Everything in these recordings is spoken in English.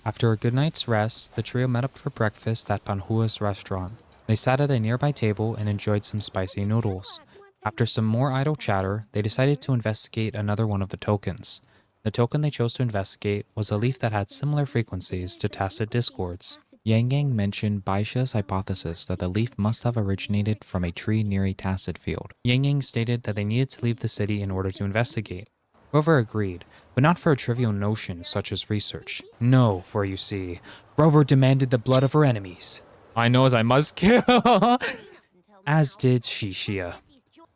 After a good night's rest, the trio met up for breakfast at Panhua's restaurant. They sat at a nearby table and enjoyed some spicy noodles. After some more idle chatter, they decided to investigate another one of the tokens. The token they chose to investigate was a leaf that had similar frequencies to tacit discords. Yang Yang mentioned Baisha's hypothesis that the leaf must have originated from a tree near a tacit field. Yang Yang stated that they needed to leave the city in order to investigate. Rover agreed, but not for a trivial notion such as research. No, for you see, Rover demanded the blood of her enemies. I know as I must kill. As did Shishia.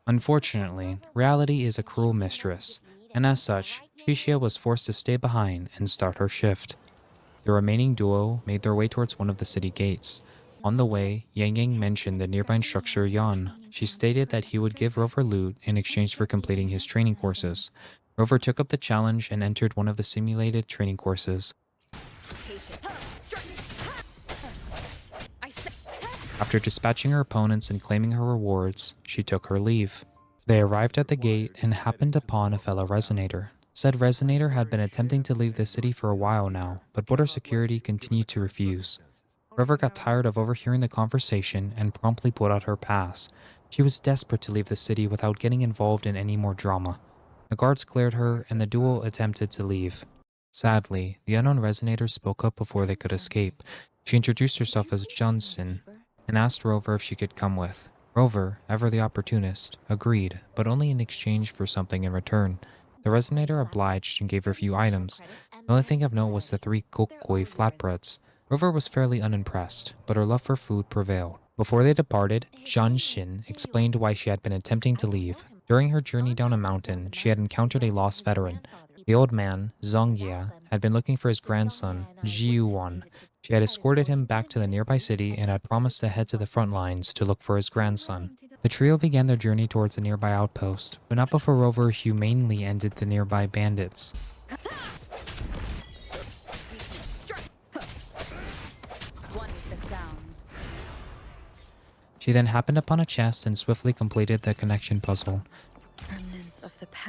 Unfortunately, reality is a cruel mistress, and as such, Shishia was forced to stay behind and start her shift. The remaining duo made their way towards one of the city gates. On the way, Yang Yang mentioned the nearby instructor Yan. She stated that he would give Rover loot in exchange for completing his training courses. Rover took up the challenge and entered one of the simulated training courses. After dispatching her opponents and claiming her rewards, she took her leave. They arrived at the gate and happened upon a fellow resonator. Said resonator had been attempting to leave the city for a while now, but border security continued to refuse. Rover got tired of overhearing the conversation and promptly pulled out her pass. She was desperate to leave the city without getting involved in any more drama. The guards cleared her and the duo attempted to leave. Sadly, the unknown resonator spoke up before they could escape. She introduced herself as Johnson and asked Rover if she could come with. Rover, ever the opportunist, agreed, but only in exchange for something in return. The resonator obliged and gave her a few items. The only thing of note was the 3 kokkoi flatbreads. Rover was fairly unimpressed, but her love for food prevailed. Before they departed, Zhan Xin explained why she had been attempting to leave. During her journey down a mountain, she had encountered a lost veteran. The old man, Zongyia, had been looking for his grandson, Jiuwan. She had escorted him back to the nearby city and had promised to head to the front lines to look for his grandson. The trio began their journey towards a nearby outpost, but not before Rover humanely ended the nearby bandits. She then happened upon a chest and swiftly completed the connection puzzle.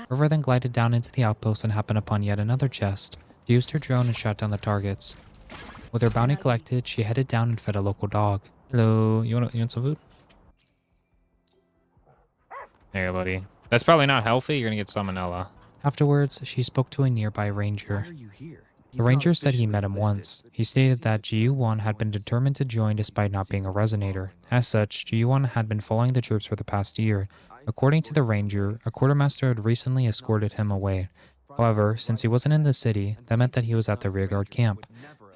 Rover then glided down into the outpost and happened upon yet another chest. She used her drone and shot down the targets. With her bounty collected, she headed down and fed a local dog. Hello, you want some food? There you go, buddy. That's probably not healthy. You're gonna get salmonella. Afterwards, she spoke to a nearby ranger. The ranger said he met him once. He stated that Jiu-Wan had been determined to join despite not being a resonator. As such, Jiu-Wan had been following the troops for the past year. According to the ranger, a quartermaster had recently escorted him away. However, since he wasn't in the city, that meant that he was at the rearguard camp.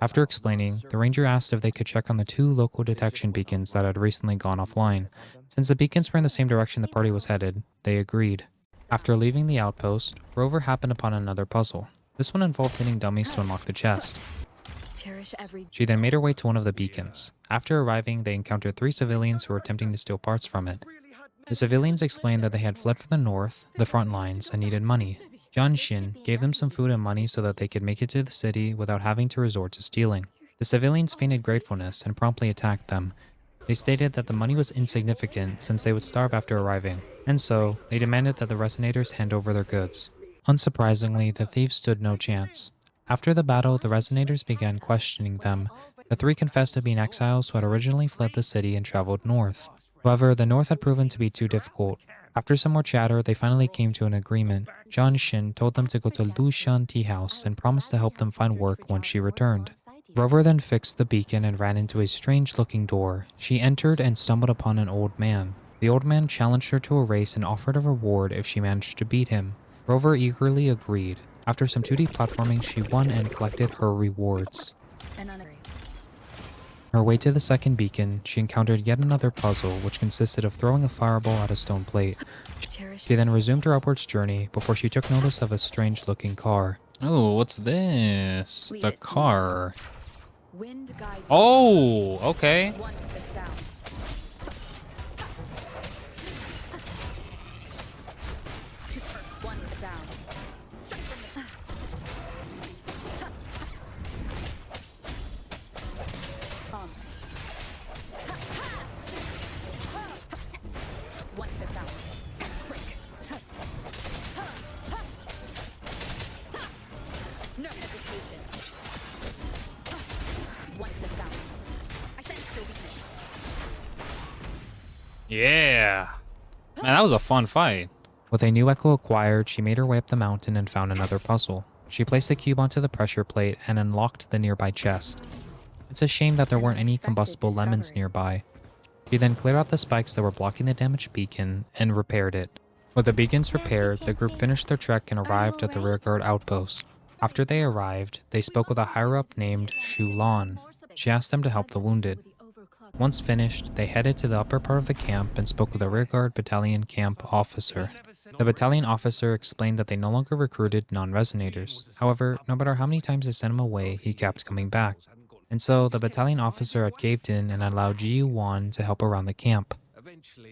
After explaining, the ranger asked if they could check on the 2 local detection beacons that had recently gone offline. Since the beacons were in the same direction the party was headed, they agreed. After leaving the outpost, Rover happened upon another puzzle. This one involved hitting dummies to unlock the chest. She then made her way to one of the beacons. After arriving, they encountered 3 civilians who were attempting to steal parts from it. The civilians explained that they had fled from the north, the front lines, and needed money. Zhan Xin gave them some food and money so that they could make it to the city without having to resort to stealing. The civilians feigned gratefulness and promptly attacked them. They stated that the money was insignificant since they would starve after arriving, and so they demanded that the resonators hand over their goods. Unsurprisingly, the thieves stood no chance. After the battle, the resonators began questioning them. The 3 confessed to being exiles who had originally fled the city and traveled north. However, the north had proven to be too difficult. After some more chatter, they finally came to an agreement. Zhan Xin told them to go to Lu Shan tea house and promised to help them find work once she returned. Rover then fixed the beacon and ran into a strange-looking door. She entered and stumbled upon an old man. The old man challenged her to a race and offered a reward if she managed to beat him. Rover eagerly agreed. After some 2D platforming, she won and collected her rewards. On her way to the second beacon, she encountered yet another puzzle, which consisted of throwing a fireball at a stone plate. She then resumed her upwards journey before she took notice of a strange-looking car. Oh, what's this? It's a car. Oh, okay. Yeah. Man, that was a fun fight. With a new echo acquired, she made her way up the mountain and found another puzzle. She placed the cube onto the pressure plate and unlocked the nearby chest. It's a shame that there weren't any combustible lemons nearby. She then cleared out the spikes that were blocking the damaged beacon and repaired it. With the beacons repaired, the group finished their trek and arrived at the rearguard outpost. After they arrived, they spoke with a higher-up named Shulan. She asked them to help the wounded. Once finished, they headed to the upper part of the camp and spoke with a rearguard battalion camp officer. The battalion officer explained that they no longer recruited non-resonators. However, no matter how many times they sent him away, he kept coming back. And so the battalion officer had caved in and allowed Ji-Yuan to help around the camp.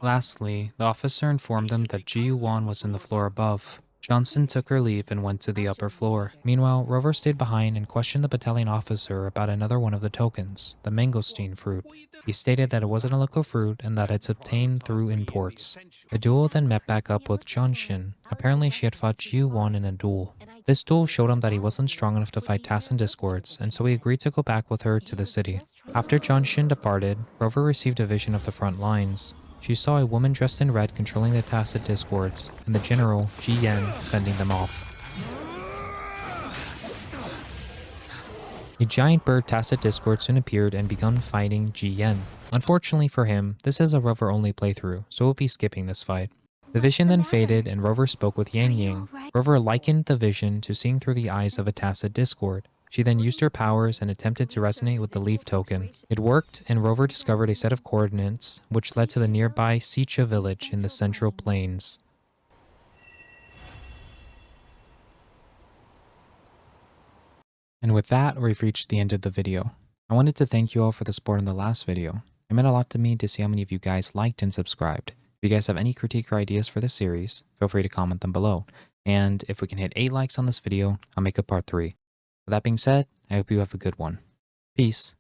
Lastly, the officer informed them that Ji-Yuan was in the floor above. Johnson took her leave and went to the upper floor. Meanwhile, Rover stayed behind and questioned the battalion officer about another one of the tokens, the mangosteen fruit. He stated that it wasn't a local fruit and that it's obtained through imports. The duo then met back up with Johnshin. Apparently she had fought Ji-Yuan in a duel. This duel showed him that he wasn't strong enough to fight tasks and discords, and so he agreed to go back with her to the city. After Johnshin departed, Rover received a vision of the front lines. She saw a woman dressed in red controlling the Tacit Discords, and the general, Ji Yen, fending them off. A giant bird Tacit Discord soon appeared and begun fighting Ji Yen. Unfortunately for him, this is a Rover-only playthrough, so we'll be skipping this fight. The vision then faded and Rover spoke with Yang Ying. Rover likened the vision to seeing through the eyes of a Tacit Discord. She then used her powers and attempted to resonate with the leaf token. It worked, and Rover discovered a set of coordinates, which led to the nearby Sicha village in the Central Plains. And with that, we've reached the end of the video. I wanted to thank you all for the support in the last video. It meant a lot to me to see how many of you guys liked and subscribed. If you guys have any critique or ideas for this series, feel free to comment them below. And if we can hit 8 likes on this video, I'll make a part 3. With that being said, I hope you have a good one. Peace.